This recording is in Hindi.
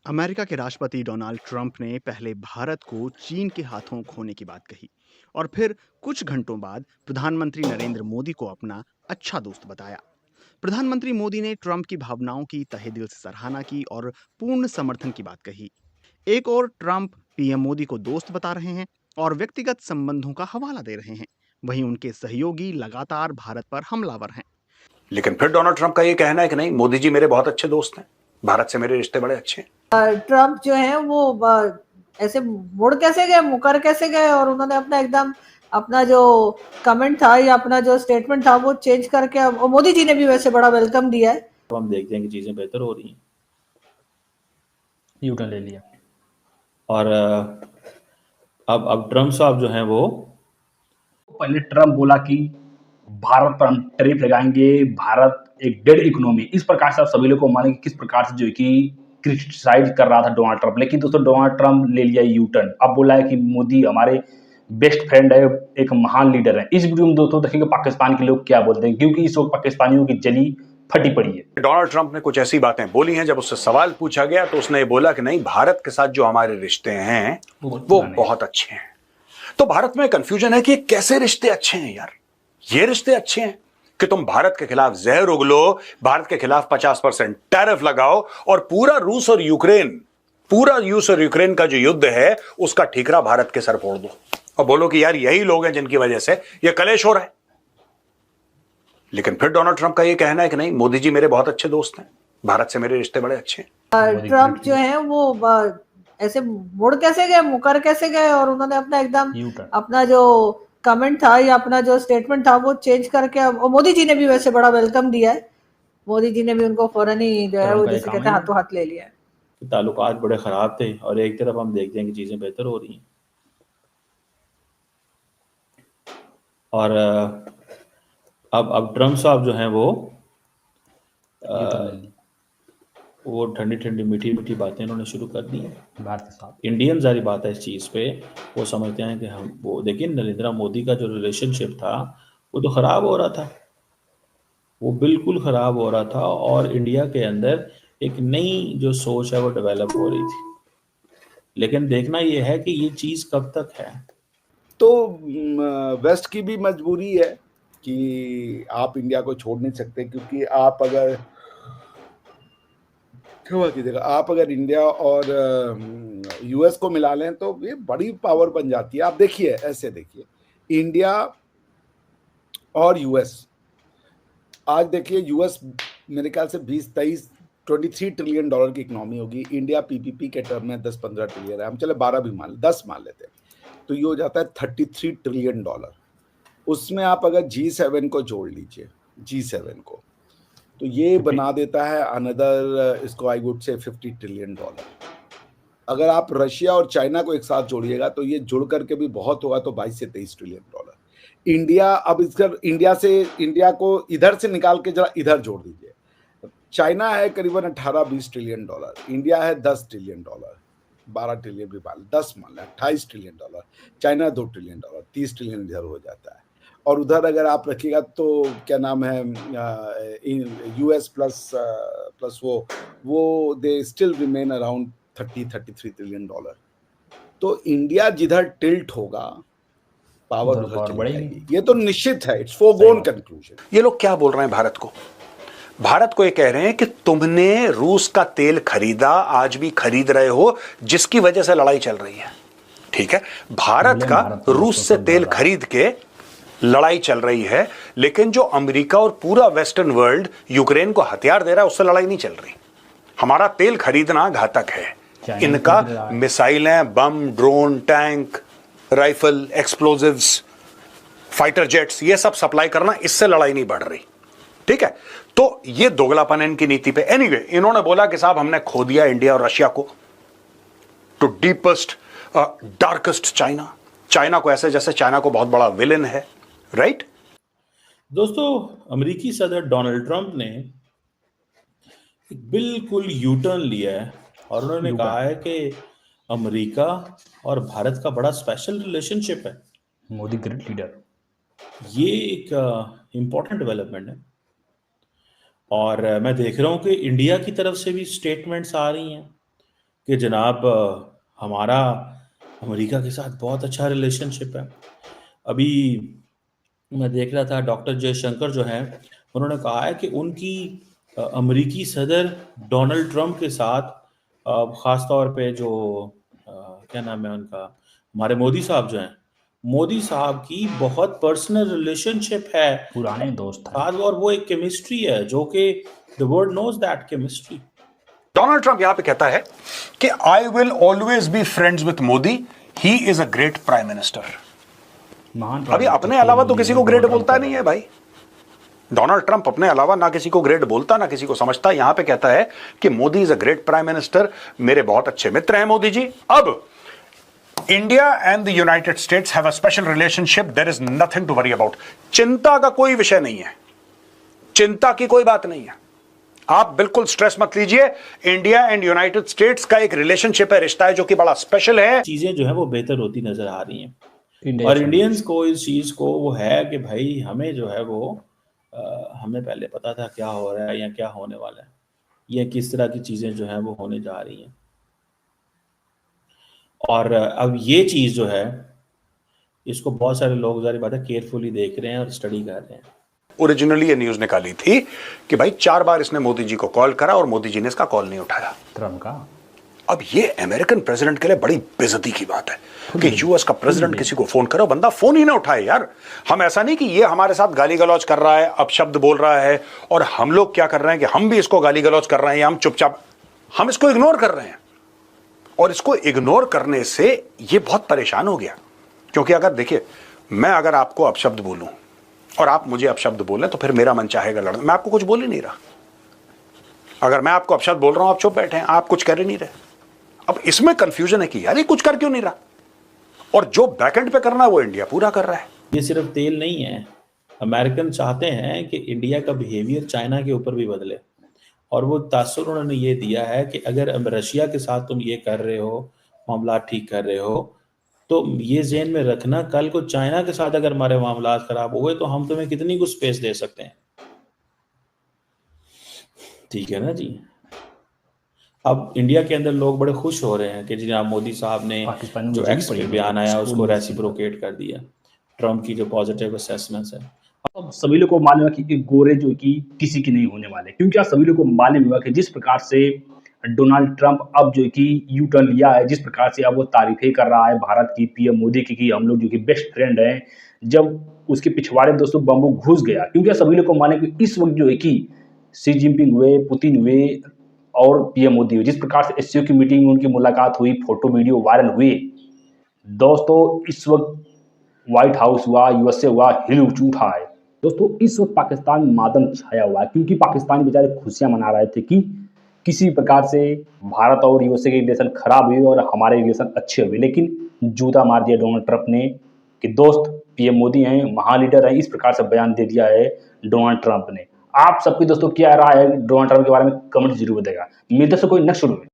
अमेरिका के राष्ट्रपति डोनाल्ड ट्रंप ने पहले भारत को चीन के हाथों खोने की बात कही और फिर कुछ घंटों बाद प्रधानमंत्री नरेंद्र मोदी को अपना अच्छा दोस्त बताया। प्रधानमंत्री मोदी ने ट्रंप की भावनाओं की तहे दिल से सराहना की और पूर्ण समर्थन की बात कही। एक और ट्रंप पीएम मोदी को दोस्त बता रहे हैं और व्यक्तिगत संबंधों का हवाला दे रहे हैं, वहीं उनके सहयोगी लगातार भारत पर हमलावर हैं। लेकिन फिर डोनाल्ड ट्रंप का ये कहना है कि नहीं, मोदी जी मेरे बहुत अच्छे दोस्त हैं, भारत से मेरे रिश्ते बड़े अच्छे हैं। ट्रंप जो है वो ऐसे मुड़ कैसे गए, मुकर कैसे गए, और उन्होंने अपना एकदम अपना जो कमेंट था या अपना जो स्टेटमेंट था वो चेंज करके, और मोदी जी ने भी वैसे बड़ा वेलकम दिया है। तो हम देखते हैं कि चीजें बेहतर हो रही हैं, यू टर्न ले लिया। और अब ट्रम्प साहब जो हैं वो पहले ट्रम्प बोला कि भारत पर हम टैरिफ लगाएंगे, भारत एक डेड इकोनॉमी, इस प्रकार से आप सभी लोग को माने कि किस प्रकार से जो है कि क्रिटिसाइज कर रहा था डोनाल्ड ट्रंप। लेकिन दोस्तों डोनाल्ड ट्रंप ले लिया यू टर्न, अब बोला है कि मोदी हमारे बेस्ट फ्रेंड है, एक महान लीडर है। इस वीडियो में दोस्तों देखेंगे पाकिस्तान के लोग क्या बोलते हैं, क्योंकि इस वक्त पाकिस्तानियों की जली फटी पड़ी है। डोनाल्ड ट्रंप ने कुछ ऐसी बातें बोली हैं, जब उससे सवाल पूछा गया तो उसने ये बोला कि नहीं, भारत के साथ जो हमारे रिश्ते हैं वो बहुत अच्छे हैं। तो भारत में कंफ्यूजन है कि कैसे रिश्ते अच्छे हैं यार। ये रिश्ते अच्छे हैं कि तुम भारत के खिलाफ जहर उगलो, भारत के खिलाफ 50% टैरिफ लगाओ और पूरा रूस और यूक्रेन का जो युद्ध है उसका ठीकरा भारत के सर फोड़ दो और बोलो कि यार यही लोग हैं जिनकी वजह से यह कलेश हो रहा है। लेकिन फिर डोनाल्ड ट्रंप का यह कहना है कि नहीं, मोदी जी मेरे बहुत अच्छे दोस्त हैं, भारत से मेरे रिश्ते बड़े अच्छे हैं। ट्रंप जो है वो ऐसे मुड़ कैसे गए, मुकर कैसे गए, और उन्होंने अपना एकदम अपना जो कमेंट था या अपना जो स्टेटमेंट था वो चेंज करके, और मोदी जी ने भी वैसे बड़ा वेलकम दिया है। मोदी जी ने भी उनको फौरन ही जो है वो जैसे कहते हैं हाथों हाथ ले लिया है। ताल्लुकात बड़े खराब थे और एक तरफ हम देखते हैं कि चीजें बेहतर हो रही हैं, और अब ट्रम्प साहब जो हैं वो ठंडी ठंडी मीठी मीठी बातें उन्होंने शुरू कर दी हैं भारत के साथ। इंडियन जारी बात है इस चीज़ पे, वो समझते हैं कि हम वो देखिए नरेंद्र मोदी का जो रिलेशनशिप था वो तो ख़राब हो रहा था, वो बिल्कुल ख़राब हो रहा था, और इंडिया के अंदर एक नई जो सोच है वो डेवलप हो रही थी। लेकिन देखना ये है कि ये चीज़ कब तक है। तो वेस्ट की भी मजबूरी है कि आप इंडिया को छोड़ नहीं सकते, क्योंकि आप अगर इंडिया और यूएस को मिला लें तो ये बड़ी पावर बन जाती है। आप देखिए, ऐसे देखिए, इंडिया और यूएस, आज देखिए यूएस मेरे ख्याल से 23 ट्रिलियन डॉलर की इकोनॉमी होगी। इंडिया पीपीपी के टर्म में 10-15 ट्रिलियन है, हम चले 12 भी मान, 10 मान लेते हैं, तो ये हो जाता है 33 ट्रिलियन डॉलर। उसमें आप अगर G7 को जोड़ लीजिए, G7 को, तो ये बना देता है अनदर, इसको I would say 50 trillion dollar. अगर आप रशिया और चाइना को एक साथ जोड़िएगा तो ये जुड़ करके भी बहुत होगा, तो 22 से 23 ट्रिलियन डॉलर। इंडिया, अब इसका इंडिया को इधर से निकाल के जरा इधर जोड़ दीजिए। चाइना है करीबन 18-20 ट्रिलियन डॉलर, इंडिया है 10 ट्रिलियन डॉलर, 12 ट्रिलियन भी मान, 10 मान लें, 28 trillion dollar, China 2 trillion dollar, 30 trillion इधर हो जाता है। और उधर अगर आप रखिएगा तो क्या नाम है, यूएस प्लस वो they still remain around 33 trillion dollar. तो इंडिया जिधर टिल्ट होगा, पावर उधर चली जाएगी, ये तो निश्चित है, इट्स फोरगोन कंक्लूजन। ये लोग क्या बोल रहे हैं भारत को ये कह रहे हैं कि तुमने रूस का तेल खरीदा, आज भी खरीद रहे हो, जिसकी वजह से लड़ाई चल रही है। ठीक है, भारत का रूस से तेल खरीद के लड़ाई चल रही है, लेकिन जो अमेरिका और पूरा वेस्टर्न वर्ल्ड यूक्रेन को हथियार दे रहा है उससे लड़ाई नहीं चल रही। हमारा तेल खरीदना घातक है, इनका मिसाइलें, bomb, drone, tank, rifle, explosives, fighter jets, ये सब सप्लाई करना, इससे लड़ाई नहीं बढ़ रही। ठीक है, तो ये दोगलापन है इनकी नीति पे। एनीवे, इन्होंने बोला कि साहब हमने खो दिया इंडिया और रशिया को, टू डीपेस्ट डार्केस्ट चाइना को, ऐसे जैसे चाइना को बहुत बड़ा विलेन है, राइट? दोस्तों, अमेरिकी सदर डोनाल्ड ट्रंप ने बिल्कुल यू टर्न लिया है और उन्होंने कहा है कि अमेरिका और भारत का बड़ा स्पेशल रिलेशनशिप है, मोदी ग्रेट लीडर। ये एक इम्पॉर्टेंट डेवलपमेंट है, और मैं देख रहा हूं कि इंडिया की तरफ से भी स्टेटमेंट्स आ रही हैं कि जनाब हमारा अमेरिका के साथ बहुत अच्छा रिलेशनशिप है। अभी मैं देख रहा था डॉक्टर जयशंकर जो हैं उन्होंने कहा है कि उनकी अमेरिकी सदर डोनाल्ड ट्रंप के साथ ख़ास तौर पे जो क्या नाम है उनका, हमारे मोदी साहब जो हैं, मोदी साहब की बहुत पर्सनल रिलेशनशिप है पुराने दोस्त हैं। साथ, और वो एक केमिस्ट्री है जो कि the world knows that chemistry. Donald Trump यहां पे कहता है कि I will always be friends with Modi, he is a great prime minister. अभी अपने अलावा तो किसी को ग्रेट बोलता नहीं है भाई। डोनाल्ड ट्रंप अपने अलावा ना किसी को ग्रेट बोलता ना किसी को समझता। यहां पे कहता है कि Modi is a great prime minister, मेरे बहुत अच्छे मित्र हैं मोदी जी। अब India and the United States have a special relationship, there is nothing to worry about. चिंता का कोई विषय नहीं है, चिंता की कोई बात नहीं है, आप बिल्कुल स्ट्रेस मत लीजिए। इंडिया एंड यूनाइटेड स्टेट्स का एक रिलेशनशिप है, रिश्ता है जो कि बड़ा स्पेशल है। चीजें जो है वो बेहतर होती नजर आ रही हैं और इंडियंस को इस चीज को वो है कि भाई हमें जो है वो हमें पहले पता था क्या हो रहा है या क्या होने वाला है या किस तरह की चीजें जो है वो होने जा रही हैं। और अब ये चीज जो है इसको बहुत सारे लोग जारी बात है केयरफुली देख रहे हैं और स्टडी कर रहे हैं। ओरिजिनली ये न्यूज निकाली थी कि भाई 4 बार इसने मोदी जी को कॉल करा और मोदी जी ने इसका कॉल नहीं उठाया, ट्रंप का। अब ये अमेरिकन प्रेसिडेंट के लिए बड़ी बेइज्जती की बात है कि यूएस का प्रेसिडेंट किसी को फोन करो, बंदा फोन ही ना उठाए यार। हम ऐसा नहीं कि ये हमारे साथ गाली गलौज कर रहा है, अपशब्द बोल रहा है और हम लोग क्या कर रहे हैं कि हम भी इसको गाली गलौज कर रहे हैं या हम चुपचाप हम इसको इग्नोर कर रहे हैं। और इसको इग्नोर करने से ये बहुत परेशान हो गया, क्योंकि अगर देखिए मैं अगर आपको अपशब्द बोलूं और आप मुझे अपशब्द बोलें तो फिर मेरा मन चाहेगा लड़ना। मैं आपको कुछ बोल ही नहीं रहा, अगर मैं आपको अपशब्द बोल रहा हूं आप चुप बैठे हैं, आप कुछ कर ही नहीं रहे। अब इसमें कंफ्यूजन है कि यार ये कुछ कर क्यों नहीं रहा, और जो बैकएंड पे करना है वो इंडिया पूरा कर रहा है। ये सिर्फ तेल नहीं है, अमेरिकन चाहते हैं कि इंडिया का बिहेवियर चाइना के ऊपर भी बदले और वो तासुर उन्होंने ये दिया है कि अगर रशिया के साथ तुम ये कर रहे हो, मामला ठीक कर रहे हो, तो ये ज़हन में रखना कल को चाइना के साथ अगर हमारे मामला खराब हो गए तो हम तुम्हें कितनी कुछ स्पेस दे सकते हैं। ठीक है ना जी। अब इंडिया के अंदर लोग बड़े खुश हो रहे हैं कि जनाब मोदी साहब ने जो एक्स पे बयान आया उसको रेसिप्रोकेट कर दिया, ट्रंप की जो पॉजिटिव असेसमेंट्स है। अब सभी लोग को मालूम है कि गोरे जो कि किसी की नहीं होने वाले, क्योंकि आप सभी लोग को मालूम हुआ कि जिस प्रकार से डोनाल्ड ट्रंप अब जो कि यू टर्न लिया है, जिस प्रकार से अब वो तारीफें कर रहा है भारत की पीएम मोदी की कि हम लोग जो कि बेस्ट फ्रेंड हैं, जब उसके पिछवाड़े दोस्तों बम्बू घुस गया। क्योंकि आप सभी लोग को माने कि इस वक्त जो है कि शी जिनपिंग हुए, पुतिन हुए और पीएम मोदी हुए, जिस प्रकार से एससीओ की मीटिंग में उनकी मुलाकात हुई, फोटो वीडियो वायरल हुए दोस्तों, इस वक्त व्हाइट हाउस हुआ, यूएसए हुआ, हिल उठा है दोस्तों। इस वक्त पाकिस्तान में मातम छाया हुआ है, क्योंकि पाकिस्तानी बेचारे खुशियां मना रहे थे कि किसी प्रकार से भारत और यूएसए के रिलेशन खराब हुए और हमारे रिलेशन अच्छे हुए, लेकिन जूता मार दिया डोनाल्ड ट्रंप ने कि दोस्त पीएम मोदी हैं, महान लीडर हैं। इस प्रकार से बयान दे दिया है डोनाल्ड ट्रंप ने। आप सबकी दोस्तों क्या राय है डोनाल्ड ट्रंप के बारे में, कमेंट जरूर बताएगा। मिलते हैं कोई नेक्स्ट वीडियो में।